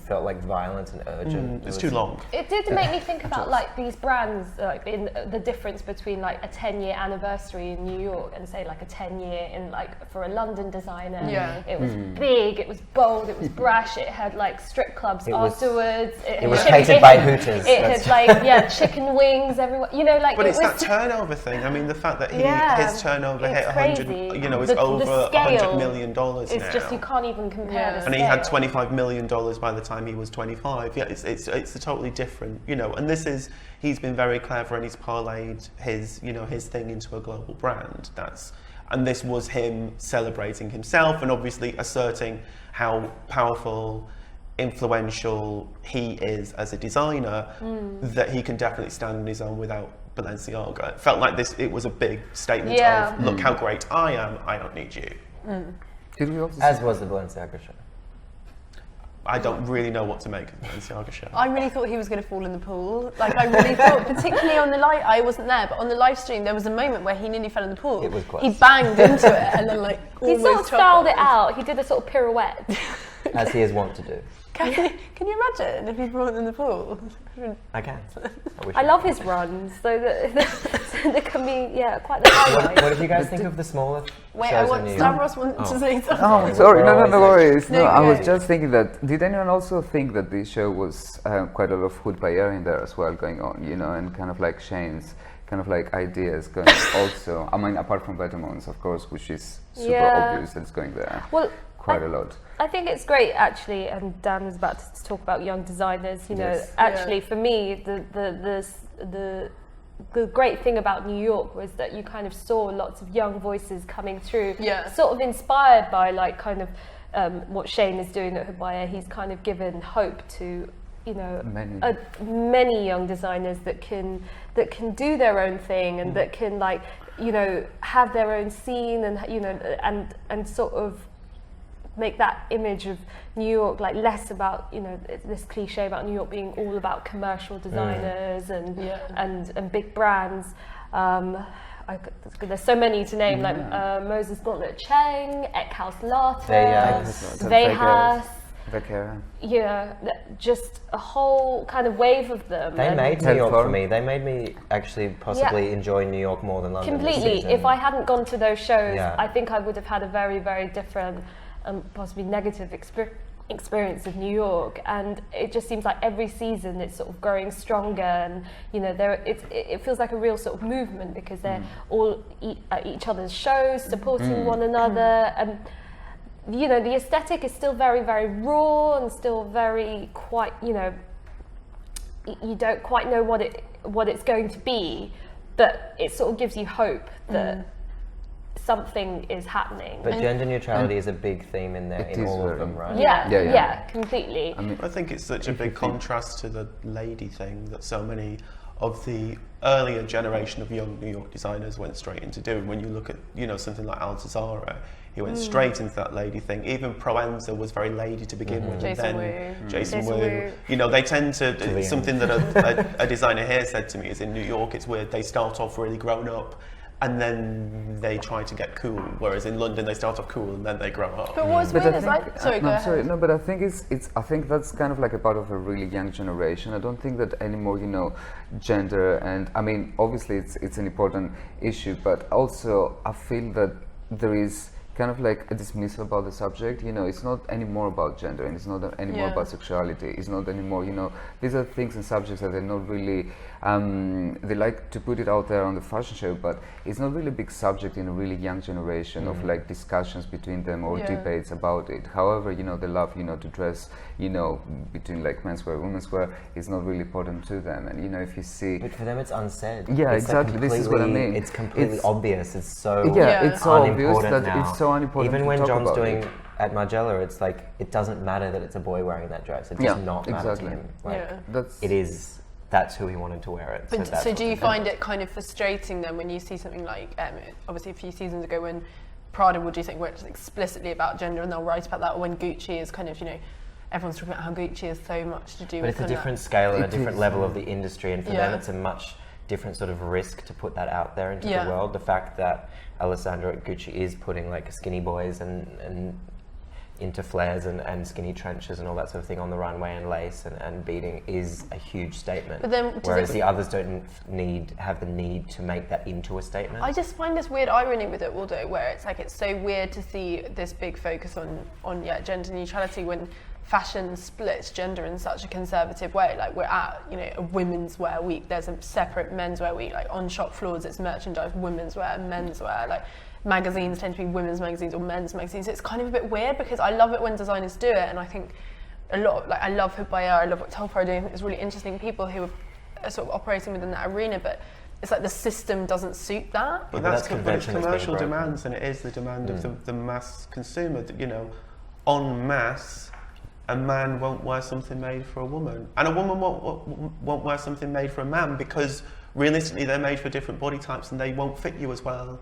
felt like violent and urgent. It's too long. It did make me think about like these brands, like in the difference between like a 10-year anniversary in New York and say like a 10-year in like for a London designer. Yeah. It was big, it was bold, it was brash. It had like strip clubs afterwards. It was catered by Hooters. It had like chicken wings everywhere. You know, like. But it's that turnover thing. I mean, the fact that his turnover hit 100. You know, it's over $100 million now. It's just you can't even compare. And he had $25 million by the time he was 25. Yeah, it's a totally different, you know. And he's been very clever, and he's parlayed his thing into a global brand. And this was him celebrating himself and obviously asserting how powerful, influential he is as a designer, that he can definitely stand on his own without Balenciaga. It felt like it was a big statement of, look how great I am, I don't need you. Did we also As was the Balenciaga show. I don't really know what to make of the Balenciaga show. I really thought he was going to fall in the pool. Like, I really thought, particularly on the live, I wasn't there, but on the live stream, there was a moment where he nearly fell in the pool. It was close. He banged into it and then, like, He sort of styled it out. He did a sort of pirouette. As he is wont to do. Can you imagine if he's fallen in the pool? I can. I love his runs, so that there can be quite the highlight. What did you guys think of the smaller Wait, shows I want in New Stavros wanted to say something. Oh, sorry, no worries. No, I was go. just thinking that, did anyone also think that this show was quite a lot of hood by air in there as well going on, you know, and kind of like Shane's kind of like ideas going also, I mean, apart from Vitamins, of course, which is super obvious that's going there quite a lot. I think it's great actually, and Dan was about to talk about young designers, you know, Yes. actually for me, the great thing about New York was that you kind of saw lots of young voices coming through, sort of inspired by like kind of what Shane is doing at Hubaya. He's kind of given hope to, you know, many young designers that can do their own thing and that can, like, you know, have their own scene and, you know, and sort of make that image of New York like less about, you know, this cliche about New York being all about commercial designers and big brands. There's so many to name, like Moses Gauntlet Cheng, Eckhouse Latte, Vejas. Yeah, just a whole kind of wave of them. They made New York for me. They made me actually possibly enjoy New York more than London. Completely. If I hadn't gone to those shows, I think I would have had a very, very different, possibly negative experience of New York. And it just seems like every season it's sort of growing stronger, and you know, it feels like a real sort of movement because they're all at each other's shows, supporting one another, and you know, the aesthetic is still very, very raw and still very quite, you know, you don't quite know what it's going to be, but it sort of gives you hope that something is happening. But gender neutrality is a big theme in there, in all of them, right? Yeah, completely. I think it's such a big contrast to the lady thing that so many of the earlier generation of young New York designers went straight into doing. When you look at, you know, something like Altazara, he went straight into that lady thing. Even Proenza was very lady to begin with. Jason Wu. You know, they tend to, something that a designer here said to me is in New York, it's weird, they start off really grown up and then they try to get cool, whereas in London they start off cool and then they grow up. But what's weird is go ahead. No, but I think I think that's kind of like a part of a really young generation. I don't think that anymore, you know, gender, and I mean, obviously it's an important issue, but also I feel that there is kind of like a dismissal about the subject. You know, it's not anymore about gender, and it's not anymore about sexuality. It's not anymore, you know, these are things and subjects that they're not really, they like to put it out there on the fashion show, but it's not really a big subject in a really young generation of like discussions between them or debates about it. However, you know, they love, you know, to dress, you know, between like menswear, womenswear is not really important to them. And you know, if you see, but for them it's unsaid. Yeah, it's exactly. Like this is what I mean. It's completely obvious. It's so it's so obvious that now. it's so unimportant. Even to when talk John's about doing it. At Margiela, it's like it doesn't matter that it's a boy wearing that dress. It does not matter to him. Like, it is. That's who he wanted to wear it. But so do you find it kind of frustrating then when you see something like, obviously a few seasons ago when Prada will do something where it's explicitly about gender and they'll write about that, or when Gucci is kind of, you know, everyone's talking about how Gucci is so much to do with. But it's a different scale and a different level of the industry, and for them it's a much different sort of risk to put that out there into the world. The fact that Alessandro at Gucci is putting like skinny boys and into flares and skinny trenches and all that sort of thing on the runway and lace and beading is a huge statement. But then, whereas the others don't have the need to make that into a statement. I just find this weird irony with it, Waldo, where it's like it's so weird to see this big focus on gender neutrality when fashion splits gender in such a conservative way. Like we're at, you know, a women's wear week. There's a separate menswear week. Like on shop floors, it's merchandise, women's wear, men's wear. Like magazines tend to be women's magazines or men's magazines. It's kind of a bit weird because I love it when designers do it, and I think a lot of, like, I love Hubaya, I love what Telfar are doing. I think it's really interesting people who are sort of operating within that arena, but it's like the system doesn't suit that. But Yeah, that's but it's commercial demands, and it is the demand of the mass consumer. That, you know, en masse, a man won't wear something made for a woman, and a woman won't wear something made for a man, because realistically they're made for different body types and they won't fit you as well.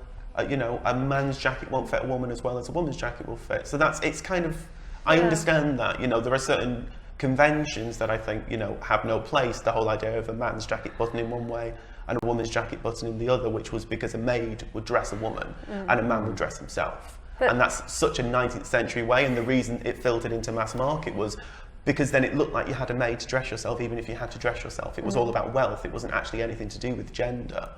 You know, a man's jacket won't fit a woman as well as a woman's jacket will fit. So it's kind of, I understand that, you know, there are certain conventions that I think, you know, have no place. The whole idea of a man's jacket button in one way and a woman's jacket button in the other, which was because a maid would dress a woman and a man would dress himself. And that's such a 19th century way, and the reason it filtered into mass market was because then it looked like you had a maid to dress yourself, even if you had to dress yourself. It was all about wealth. It wasn't actually anything to do with gender.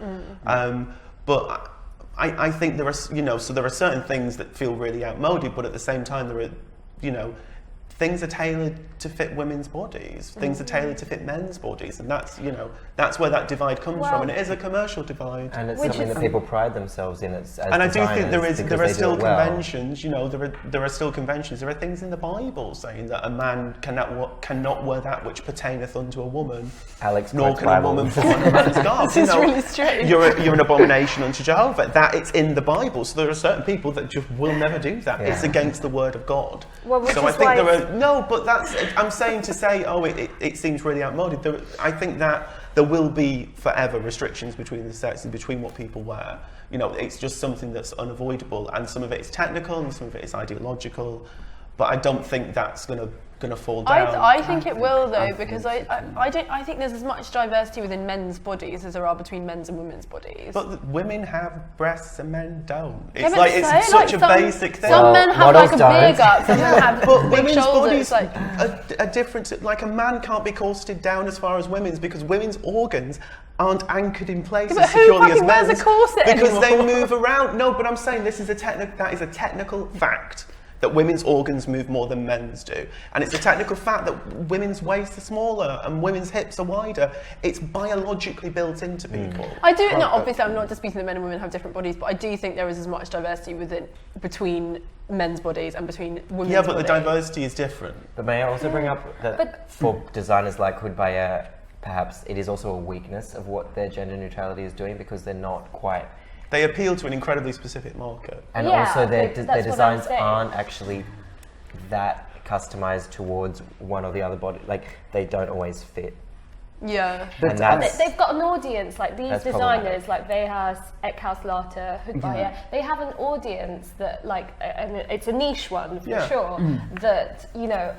But I think there are, you know, so there are certain things that feel really outmoded, but at the same time there are, you know, things are tailored to fit women's bodies, things are tailored to fit men's bodies, and that's, you know, that's where that divide comes from, and it is a commercial divide. And it's something that people pride themselves in as and I do think there are still conventions. you know, there are still conventions. There are things in the Bible saying that a man cannot wear that which pertaineth unto a woman, Alex, nor can a woman put on a man's garb. This is really strange. You're an abomination unto Jehovah. That it's in the Bible. So there are certain people that just will never do that. Yeah. It's against the word of God. Well, so I think there are no, but that's, I'm saying to say, oh, it seems really outmoded. I think that there will be forever restrictions between the sexes, between what people wear. You know, it's just something that's unavoidable, and some of it is technical and some of it is ideological. But I don't think that's gonna fall down. I think it will, though, because I think there's as much diversity within men's bodies as there are between men's and women's bodies. But women have breasts and men don't. Yeah, It's like it's such a basic thing. Some men have like a models big gut, some men have But big women's shoulders. bodies Like, are different. Like, a man can't be corseted down as far as women's, because women's organs aren't anchored in place but as who securely as fucking wears a men's, corset because they anymore? move around. No, but I'm saying that is a technical fact, that women's organs move more than men's do. And it's a technical fact that women's waists are smaller and women's hips are wider. It's biologically built into people. I do, no, obviously I'm not disputing that men and women have different bodies, but I do think there is as much diversity between men's bodies and between women's bodies. Yeah, but the diversity is different. But may I also bring up that for designers like Hood Bayer, perhaps it is also a weakness of what their gender neutrality is doing, because they're not quite... They appeal to an incredibly specific market. And Yeah, also their that's what I'm designs saying. aren't actually that customized towards one or the other body. Like, they don't always fit. Yeah. And that's... They've got an audience, like these That's designers, like Vehas, Eckhaus Later, Hood Bayer, they have an audience that, like, and it's a niche one for sure, that, you know,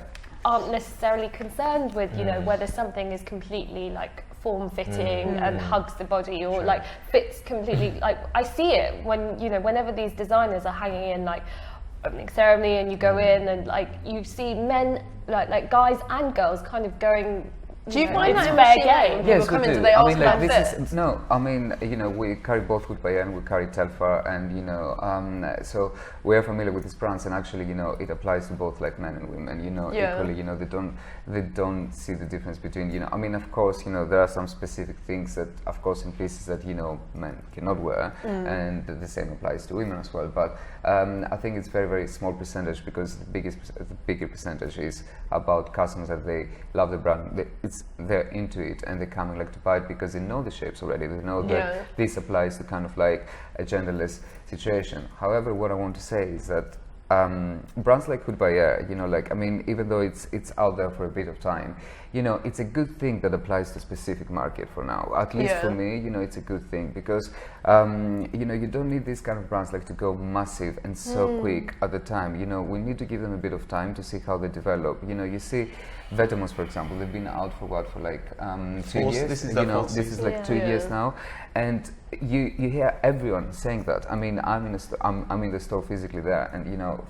aren't necessarily concerned with, you know, whether something is completely, like, form-fitting and hugs the body, or like fits completely. Like, I see it when, you know, whenever these designers are hanging in like opening ceremony, and you go in and like you see men, like guys and girls, kind of going. Do you find that in fair Machine game? When Yes, people come we in, do. do they I ask mean, like, about this fit? is no. I mean, you know, we carry both Hood Bayer and we carry Telfar, and you know, so we are familiar with these brands, and actually, you know, it applies to both like men and women. You know, equally. You know, they don't see the difference between. You know, I mean, of course, you know, there are some specific things that, of course, in pieces that, you know, men cannot wear, and the same applies to women as well. But I think it's very, very small percentage, because the bigger percentage is about customers that they love the brand. They're into it, and they're coming like to buy it because they know the shapes already. They know that this applies to kind of like a genderless situation. However, what I want to say is that brands like Hood Bayer, you know, like, I mean, even though it's out there for a bit of time, you know, it's a good thing that applies to a specific market for now. At least for me, you know, it's a good thing, because you know, you don't need these kind of brands like to go massive and so quick at the time. You know, we need to give them a bit of time to see how they develop. You know, you see Vetements, for example, they've been out for what, for like 2 years. This is this is like 2 years now, and you hear everyone saying that. I mean, I'm in the store physically there, and you know,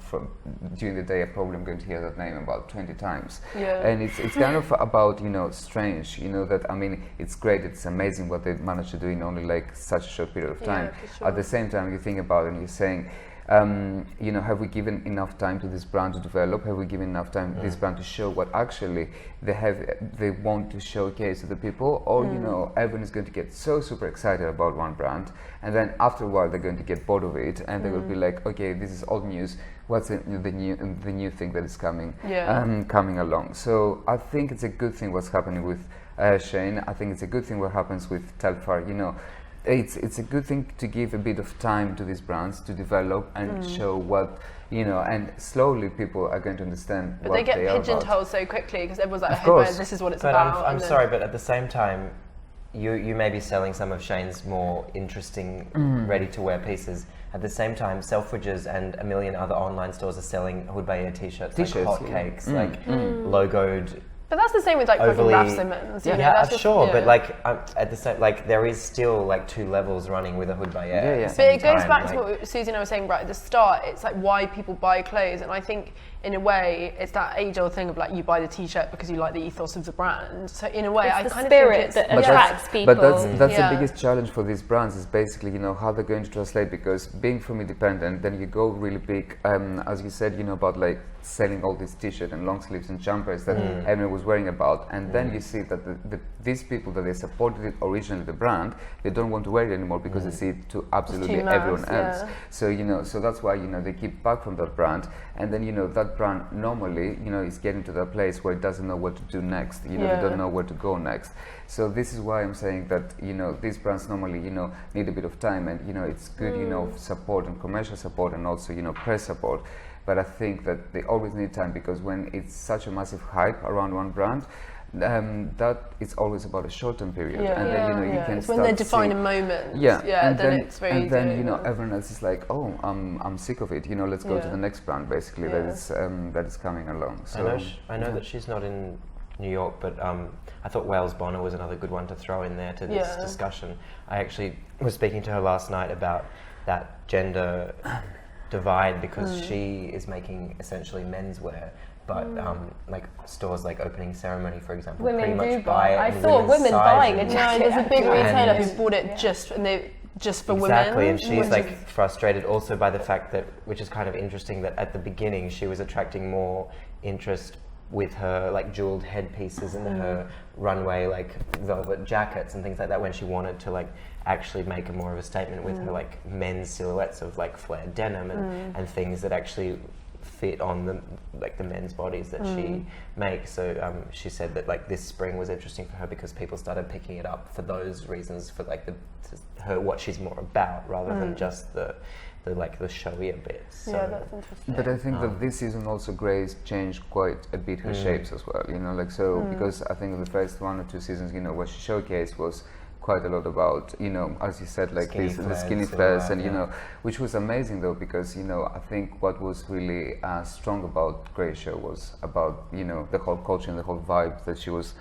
during the day, I probably am going to hear that name about 20 times. And it's kind of about, you know, strange. You know, that, I mean, it's great, it's amazing what they managed to do in only like such a short period of time. At the same time, you think about it and you're saying, you know, have we given enough time to this brand to develop? Have we given enough time to this brand to show what actually they want to showcase to the people? Or, you know, everyone is going to get so super excited about one brand, and then after a while they're going to get bored of it, and they will be like, okay, this is old news. What's the new thing that is coming along? So I think it's a good thing what's happening with Shane. I think it's a good thing what happens with Telfar. You know, it's a good thing to give a bit of time to these brands to develop and show what, you know, and slowly people are going to understand but what they get they are about. pigeonholed so quickly because everyone's like, Of hey, course. this is what it's But about. I'm sorry, but at the same time, you may be selling some of Shane's more interesting ready-to-wear pieces. At the same time, Selfridges and a million other online stores are selling Hood Bayer t-shirts like hotcakes, like logoed. But that's the same with like fucking Overly- Raf Simons. You know, Yeah, that's just, sure, yeah. but like at the same, like there is still like two levels running with a Hood Bayer. Yeah, yeah. But it goes back to what Susie and I were saying right at the start. It's like why people buy clothes, and I think in a way it's that age-old thing of like you buy the t-shirt because you like the ethos of the brand. So in a way, I It's the kind of think spirit it's that But attracts people. But that's Yeah. the biggest challenge for these brands is basically, you know, how they're going to translate, because being from independent, then you go really big, as you said, you know, about like selling all these t-shirts and long sleeves and jumpers that everyone was wearing about, and then you see that these people that they supported it originally, the brand, they don't want to wear it anymore because they see it to absolutely too mass, everyone else. yeah. So, you know, so that's why, you know, they keep back from that brand, and then, you know, that brand normally, you know, is getting to that place where it doesn't know what to do next, you know, Yeah. they don't know where to go next. So this is why I'm saying that, you know, these brands normally, you know, need a bit of time, and, you know, it's good, you know, support and commercial support and also, you know, press support. But I think that they always need time, because when it's such a massive hype around one brand, that it's always about a short-term period, Yeah. and then, you know, you Yeah. can It's start when they to define see- a moment. yeah, and then it's very and easy. then, you know, everyone else is like, oh, I'm sick of it, you know, let's go to Yeah. the next brand, basically, Yeah. that is coming along. So I know that she's not in New York, but I thought Wales Bonner was another good one to throw in there to this Yeah. discussion. I actually was speaking to her last night about that gender divide, because she is making essentially menswear, but like stores like Opening Ceremony, for example, Women pretty much do buy buy. it I in saw women's women buying a sizes. No, jacket. there's a big actually. retailer And- who bought it just for women. Exactly, and she's which like is- frustrated also by the fact that, which is kind of interesting, that at the beginning she was attracting more interest with her like jeweled headpieces and her runway like velvet jackets and things like that, when she wanted to like actually make a more of a statement with her like men's silhouettes of like flared denim and things that actually fit on the men's bodies that she makes. So she said that like this spring was interesting for her because people started picking it up for those reasons, for like what she's more about, rather than just the showier bits. So, yeah, that's interesting. But I think that this season also Grace changed quite a bit her shapes as well, you know, like so, because I think the first 1 or 2 seasons, you know, what she showcased was quite a lot about, you know, as you said, like Skinny the flares, skinny silhouette, flares, and you yeah. know, which was amazing though, because, you know, I think what was really strong about Grace's show was about, you know, the whole culture and the whole vibe that she was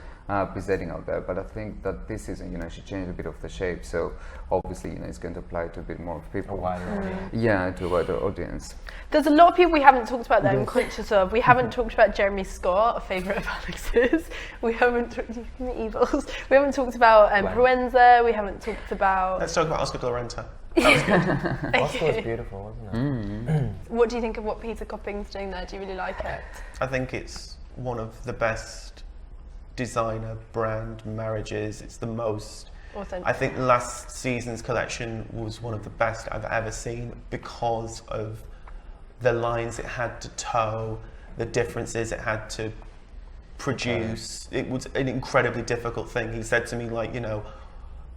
presenting out there. But I think that this season, you know, she changed a bit of the shape, so obviously, you know, it's going to apply to a bit more of a people. wider audience. Yeah, to a wider audience. There's a lot of people we haven't talked about that I'm conscious of. We haven't talked about Jeremy Scott, a favourite of Alex's. We haven't talked evils. We haven't talked about Proenza. We haven't talked about. Let's talk about Oscar de la Renta. That was good. Oscar was beautiful, wasn't it? What do you think of what Peter Copping's doing there? Do you really like it? I think it's one of the best designer brand marriages. It's the most. Authentic. I think last season's collection was one of the best I've ever seen because of the lines it had to toe, the differences it had to produce. It was an incredibly difficult thing. He said to me, like, you know,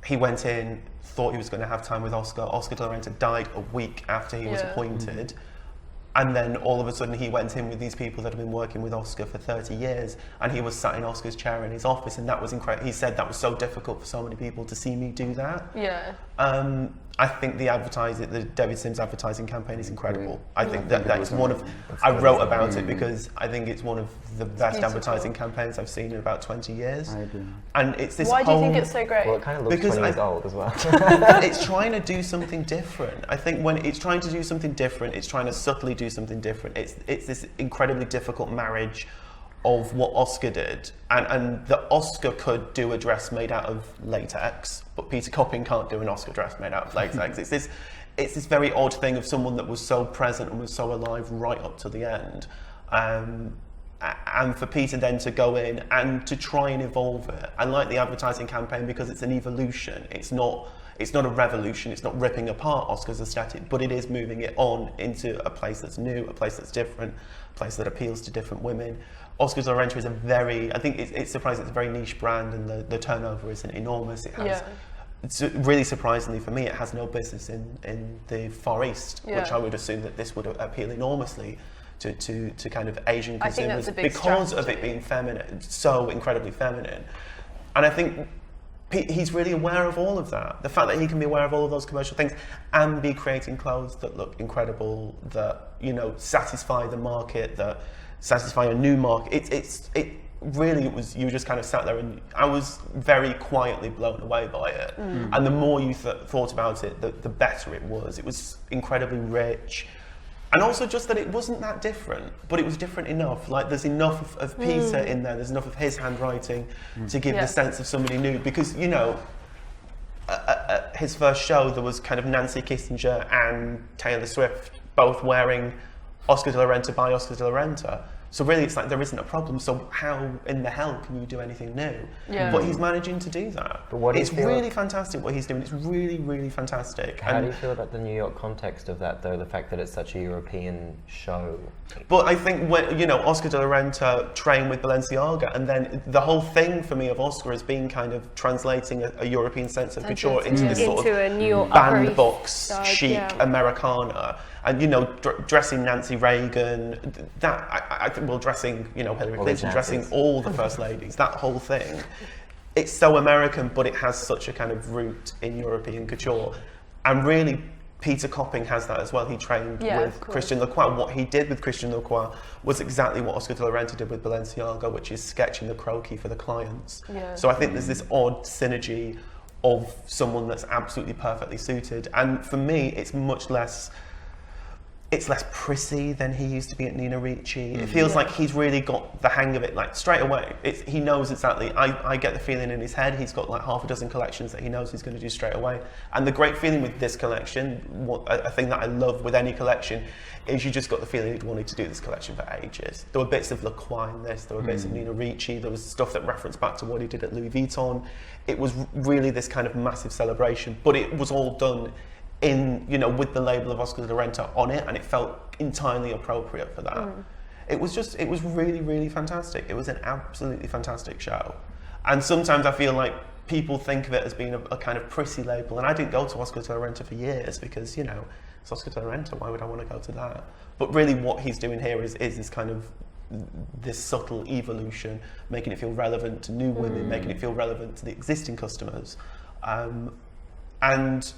he went in, thought he was going to have time with Oscar. Oscar de la Renta died a week after he was appointed. And then all of a sudden he went in with these people that have been working with Oscar for 30 years, and he was sat in Oscar's chair in his office, and that was incredible. He said that was so difficult for so many people to see me do that. Yeah. I think the David Sims advertising campaign is incredible. I think Yeah. that is one of, I wrote about it because I think it's one of the best beautiful. advertising campaigns I've seen in about 20 years. I do. And it's this Why do you whole, think it's so great? Well, it kind of looks Because 20 years I- old as well. it's trying to do something different. I think when it's trying to do something different, it's trying to subtly do something different. It's this incredibly difficult marriage of what Oscar did, and the Oscar could do a dress made out of latex, but Peter Copping can't do an Oscar dress made out of latex. It's this very odd thing of someone that was so present and was so alive right up to the end, and for Peter then to go in and to try and evolve it. I like the advertising campaign because it's an evolution. It's not a revolution. It's not ripping apart Oscar's aesthetic, but it is moving it on into a place that's new, a place that's different, a place that appeals to different women. Oscar de la Renta is I think it's surprising, it's a very niche brand, and the turnover isn't enormous. It has really surprisingly for me, it has no business in the Far East, which I would assume that this would appeal enormously to kind of Asian consumers because of it being feminine, so incredibly feminine. And I think he's really aware of all of that. The fact that he can be aware of all of those commercial things and be creating clothes that look incredible, that, you know, satisfy the market, that satisfy a new market. It really, you just kind of sat there, and I was very quietly blown away by it. And the more you thought about it, the better it was. It was incredibly rich. And also just that it wasn't that different, but it was different enough. Like, there's enough of Peter in there, there's enough of his handwriting to give the sense of somebody new. Because, you know, at his first show, there was kind of Nancy Kissinger and Taylor Swift both wearing Oscar de la Renta by Oscar de la Renta. So really, it's like there isn't a problem. So how in the hell can you do anything new? But he's managing to do that. But it's really fantastic what he's doing. It's really, really fantastic. How do you feel about the New York context of that, though? The fact that it's such a European show. But I think when, you know, Oscar de la Renta trained with Balenciaga, and then the whole thing for me of Oscar has been kind of translating a European sense of couture into this sort of a New York bandbox chic Americana. And, you know, dressing Nancy Reagan, dressing, you know, Hillary Clinton, dressing all the first ladies, that whole thing. It's so American, but it has such a kind of root in European couture. And really, Peter Copping has that as well. He trained with Christian Lacroix. What he did with Christian Lacroix was exactly what Oscar de la Renta did with Balenciaga, which is sketching the croquis for the clients. So I think there's this odd synergy of someone that's absolutely perfectly suited. And for me, it's less prissy than he used to be at Nina Ricci. It feels like he's really got the hang of it, like straight away. He knows exactly. I get the feeling in his head he's got like half a dozen collections that he knows he's going to do straight away. And the great feeling with this collection, a thing that I love with any collection, is you just got the feeling he'd wanted to do this collection for ages. There were bits of Lacroix in this, there were bits of Nina Ricci, there was stuff that referenced back to what he did at Louis Vuitton. It was really this kind of massive celebration, but it was all done in, you know, with the label of Oscar de la Renta on it, and it felt entirely appropriate for that. It was really, really fantastic. It was an absolutely fantastic show. And sometimes I feel like people think of it as being a kind of prissy label, and I didn't go to Oscar de la Renta for years because, you know, it's Oscar de la Renta, why would I want to go to that? But really what he's doing here is this kind of this subtle evolution, making it feel relevant to new women, making it feel relevant to the existing customers. And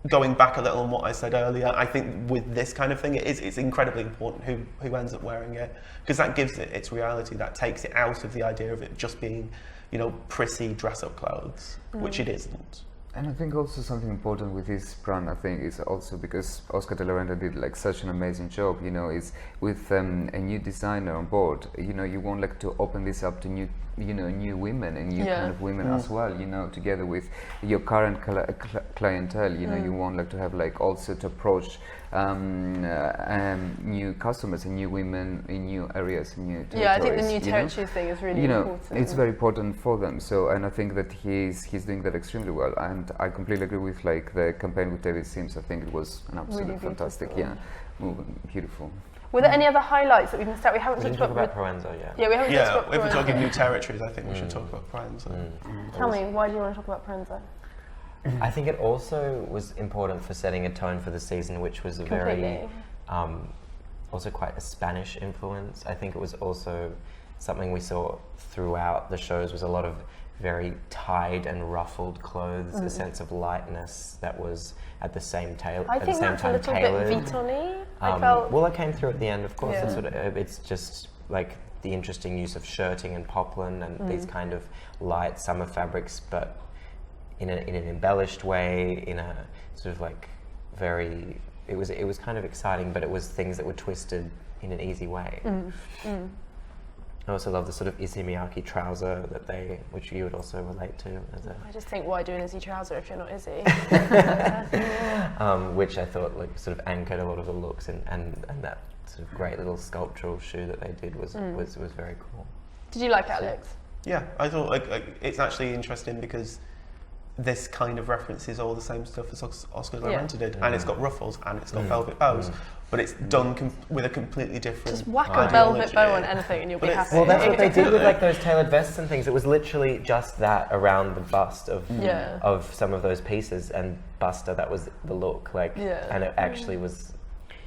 going back a little on what I said earlier, I think with this kind of thing, it's incredibly important who ends up wearing it, because that gives it its reality. That takes it out of the idea of it just being, you know, prissy dress-up clothes, which it isn't. And I think also something important with this brand, I think, is also because Oscar de la Renta did like such an amazing job, you know, is with a new designer on board, you know, you want like to open this up to new women and new kind of women as well, you know, together with your current clientele, you know, you want like to have like also to approach new customers and new women in new areas, in new territories. Yeah, I think the new territories thing is really important. It's very important for them. So, and I think that he's doing that extremely well. And I completely agree with like the campaign with David Sims. I think it was an absolutely really fantastic, movement, beautiful. Were there any other highlights that we missed out? We haven't talked about Proenza yet. Yeah, we haven't talked about Proenza. If we're talking new territories, I think we should talk about Proenza. Tell me, why do you want to talk about Proenza? I think it also was important for setting a tone for the season, which was a very, also quite a Spanish influence. I think it was also something we saw throughout the shows was a lot of very tied and ruffled clothes, a sense of lightness that was at the same time tailored. I think that's a little bit Vuitton-y. I felt. Well, it came through at the end, of course. Yeah. It's just like the interesting use of shirting and poplin and these kind of light summer fabrics, but in an embellished way, in a sort of like very. It was kind of exciting, but it was things that were twisted in an easy way. I also love the sort of Issey Miyake trouser which you would also relate to. I just think, why do an Issey trouser if you're not Issey? Which I thought like sort of anchored a lot of the looks, and that sort of great little sculptural shoe that they did was very cool. Did you like it, Alex? Yeah, I thought like it's actually interesting because this kind of references all the same stuff as Oscar de la Renta did, and it's got ruffles and it's got velvet bows, but it's done with a completely different. Just whack a velvet bow on anything and you'll be happy. Well, that's what they did with like those tailored vests and things. It was literally just that around the bust of some of those pieces, and Buster, that was the look, like, and it actually was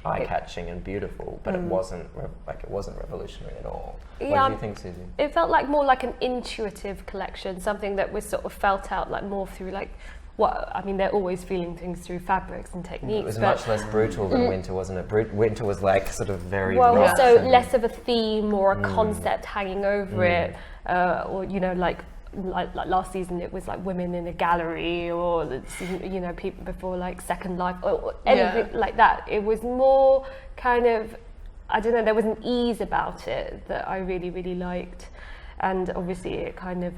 eye-catching and beautiful, but it wasn't revolutionary at all. What do you think, Susie? It felt like more like an intuitive collection, something that was sort of felt out like more through like they're always feeling things through fabrics and techniques. It was much less brutal than Winter, wasn't it? Winter was like sort of very rough. So less of a theme or a concept hanging over it, or like last season it was like women in a gallery, or people before like Second Life or anything like that. It was more kind of, I don't know, there was an ease about it that I really, really liked, and obviously it kind of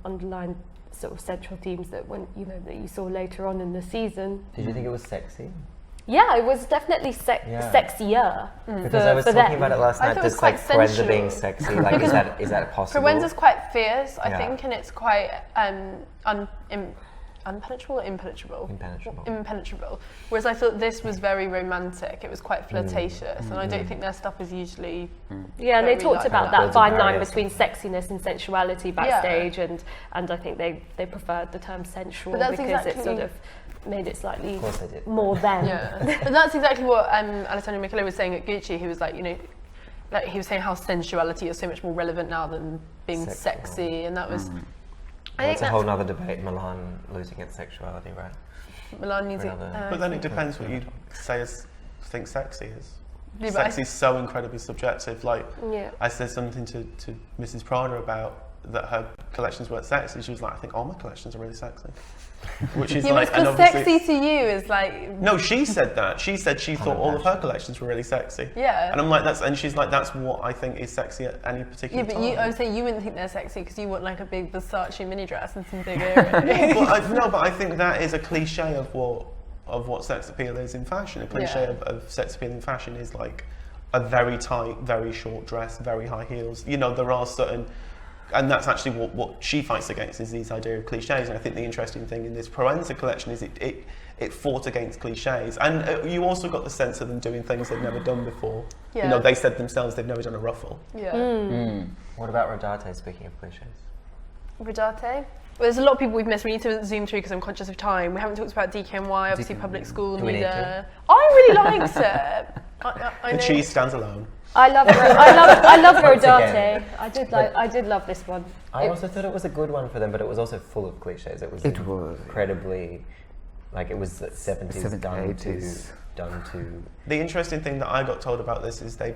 underlined sort of central themes that that you saw later on in the season. Did you think it was sexy? Yeah, it was definitely sexier. Because I was talking about it last night. Just like Proenza being sexy, like is that possible? Proenza's quite fierce, I think, and it's quite impenetrable. Whereas I thought this was very romantic. It was quite flirtatious, and I don't think their stuff is usually. Yeah, and they talked about that fine line between sexiness and sensuality backstage, and I think they preferred the term sensual because it sort of made it slightly more than. Yeah, but that's exactly what Alessandro Michele was saying at Gucci. He was like, like he was saying how sensuality is so much more relevant now than being sexy, and that was. I think that's a whole other debate. Milan losing its sexuality, right? Milan needs it. But then it depends what you think sexy is. Sexy is so incredibly subjective. Like I said something to Mrs. Prada about that her collections weren't sexy. She was like, I think all my collections are really sexy. Which is like, because sexy to you is like. No, she said that. She said she thought all of her collections were really sexy. Yeah. And I'm like, and she's like, that's what I think is sexy at any particular time. I would say you wouldn't think they're sexy because you want like a big Versace mini dress and some big earrings. But I think that is a cliche of what sex appeal is in fashion. A cliche of sex appeal in fashion is like a very tight, very short dress, very high heels. There are certain. And that's actually what she fights against, is these idea of cliches. And I think the interesting thing in this Proenza collection is it fought against cliches. And you also got the sense of them doing things they've never done before. Yeah. They said themselves they've never done a ruffle. Yeah. What about Rodarte, speaking of cliches? Rodarte? Well, there's a lot of people we've missed. We need to zoom through because I'm conscious of time. We haven't talked about DKNY, obviously public school leader. I really liked it. The cheese stands alone. I love Rodarte. I did love this one. I also thought it was a good one for them, but it was also full of cliches. It was incredibly, like it was 70s done to. The interesting thing that I got told about this is they,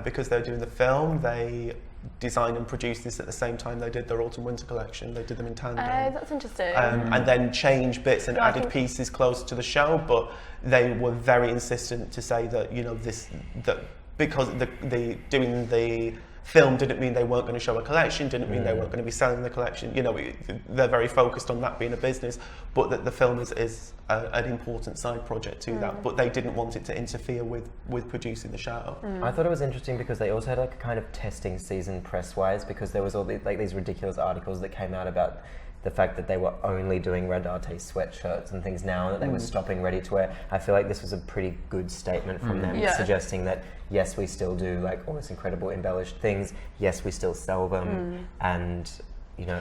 because they're doing the film, they designed and produced this at the same time they did their autumn-winter collection. They did them in tandem. That's interesting. And then changed bits and added pieces closer to the show, but they were very insistent to say that because doing the film didn't mean they weren't going to show a collection, didn't mean they weren't going to be selling the collection. They're very focused on that being a business, but that the film is an important side project to that. But they didn't want it to interfere with producing the show. I thought it was interesting because they also had like a kind of testing season press-wise, because there was all these ridiculous articles that came out about the fact that they were only doing Rodarte sweatshirts and things now, and that they were stopping ready to wear. I feel like this was a pretty good statement from them, suggesting that yes, we still do like all this incredible embellished things. Yes, we still sell them, and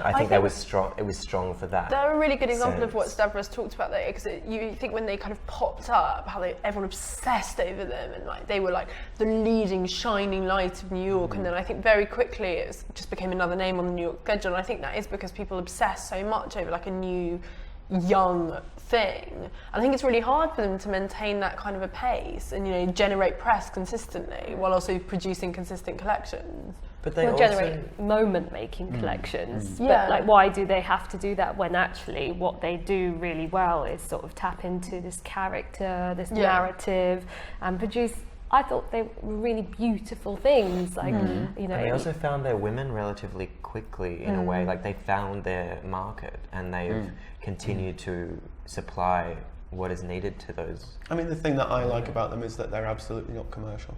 I think they was strong. It was strong for that. They're a really good example of what Stavros talked about there, because you think when they kind of popped up, how everyone obsessed over them, and like they were like the leading shining light of New York, and then I think very quickly it just became another name on the New York schedule. And I think that is because people obsess so much over like a new, young thing. And I think it's really hard for them to maintain that kind of a pace and generate press consistently while also producing consistent collections. But they also generate moment-making collections. But like, why do they have to do that when actually what they do really well is sort of tap into this character, this narrative, and produce. I thought they were really beautiful things. Like, and they also found their women relatively quickly in a way. Like they found their market, and they've continued to supply what is needed to those. I mean, the thing that I like about them is that they're absolutely not commercial.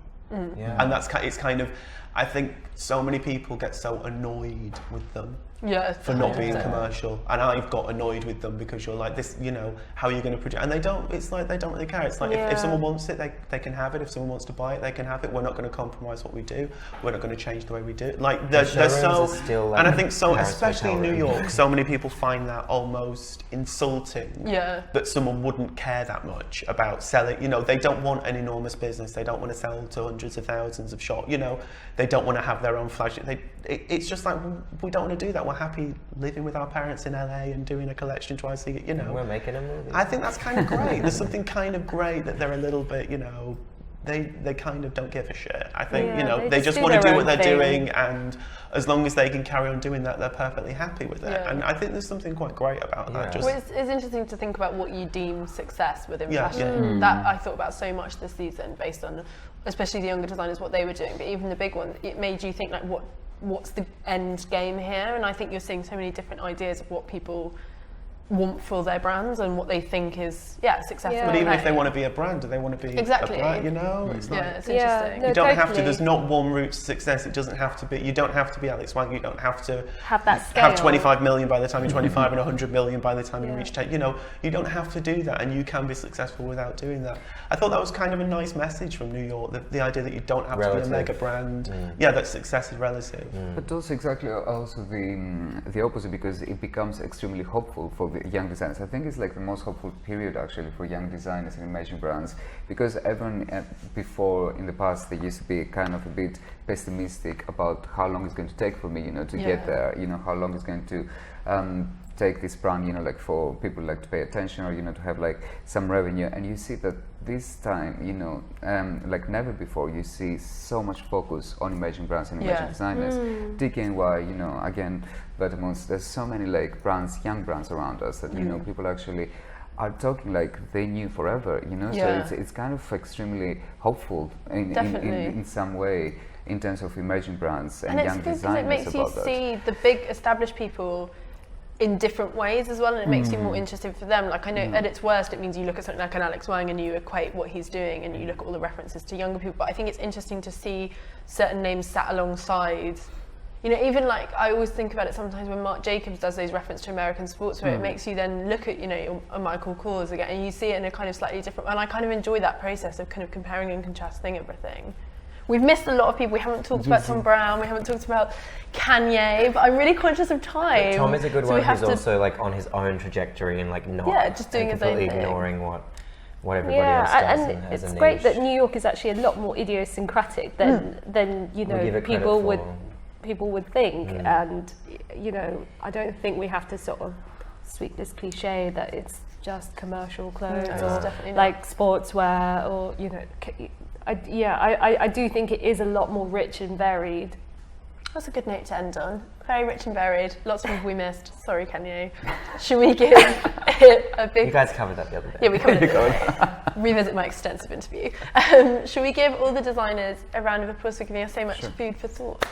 Yeah. And it's kind of, I think so many people get so annoyed with them for not being commercial, and I've got annoyed with them because you're like this, you know, how are you going to produce? And they don't. It's like they don't really care. It's like if someone wants it, they can have it. If someone wants to buy it, they can have it. We're not going to compromise what we do. We're not going to change the way we do it. Like they're so, still, and I think so, especially in New York, so many people find that almost insulting. That someone wouldn't care that much about selling. You know, they don't want an enormous business. They don't want to sell to hundreds of thousands of shops. You know, they don't want to have their own flagship. It's just like we don't want to do that. We're happy living with our parents in LA and doing a collection twice a year, you know. We're making a movie. I think that's kind of great. There's something kind of great that they're a little bit, you know, they kind of don't give a shit. I think, you know, they just want to do what they're doing, and as long as they can carry on doing that, they're perfectly happy with it. And I think there's something quite great about that. Well, it's interesting to think about what you deem success within fashion. That I thought about so much this season, based on especially the younger designers, what they were doing, but even the big ones, it made you think like what's the end game here? And I think you're seeing so many different ideas of what people want for their brands and what they think is successful. But even if they want to be a brand, do they want to be a brand? You know, it's like, it's interesting. You don't have to. There's not one route to success. It doesn't have to be. You don't have to be Alex Wang. You don't have to have that scale. Have 25 million by the time you're 25 and 100 million by the time you reach 10. You know, you don't have to do that, and you can be successful without doing that. I thought that was kind of a nice message from New York. The idea that you don't have to be a mega brand. That success is relative. But also exactly also the opposite, because it becomes extremely hopeful for the young designers. I think it's like the most hopeful period actually for young designers and emerging brands, because everyone before in the past they used to be kind of a bit pessimistic about how long it's going to take for me, you know, to get there, you know, how long it's going to take this brand, you know, like for people like to pay attention, or, you know, to have like some revenue. And you see that this time, you know, like never before, you see so much focus on emerging brands and emerging designers. DKNY, you know, again, Bettermans, there's so many like brands, young brands around us that, you know, people actually are talking like they knew forever, you know, so it's kind of extremely hopeful in some way in terms of emerging brands and young designers. It makes you see the big established people in different ways as well, and it makes you more interested for them. Like I know at its worst it means you look at something like an Alex Wang and you equate what he's doing and you look at all the references to younger people, but I think it's interesting to see certain names sat alongside. You know, even like I always think about it sometimes when Marc Jacobs does those references to American sportswear, it makes you then look at, you know, a Michael Kors again, and you see it in a kind of slightly different way. And I kind of enjoy that process of kind of comparing and contrasting everything. We've missed a lot of people. We haven't talked about Tom Brown, we haven't talked about Kanye, but I'm really conscious of time. But Tom is a good one who's also like on his own trajectory and like not just doing his own thing. Completely ignoring what everybody else does. And it's great that New York is actually a lot more idiosyncratic than you know people would think. And you know, I don't think we have to sort of speak this cliche that it's just commercial clothes or like sportswear, or you know. I do think it is a lot more rich and varied. That's a good note to end on. Very rich and varied. Lots of people we missed. Sorry, Kanye. Should we give it a big... You guys covered that the other day. Yeah, we covered it. Revisit my extensive interview. Should we give all the designers a round of applause for giving us so much food for thought?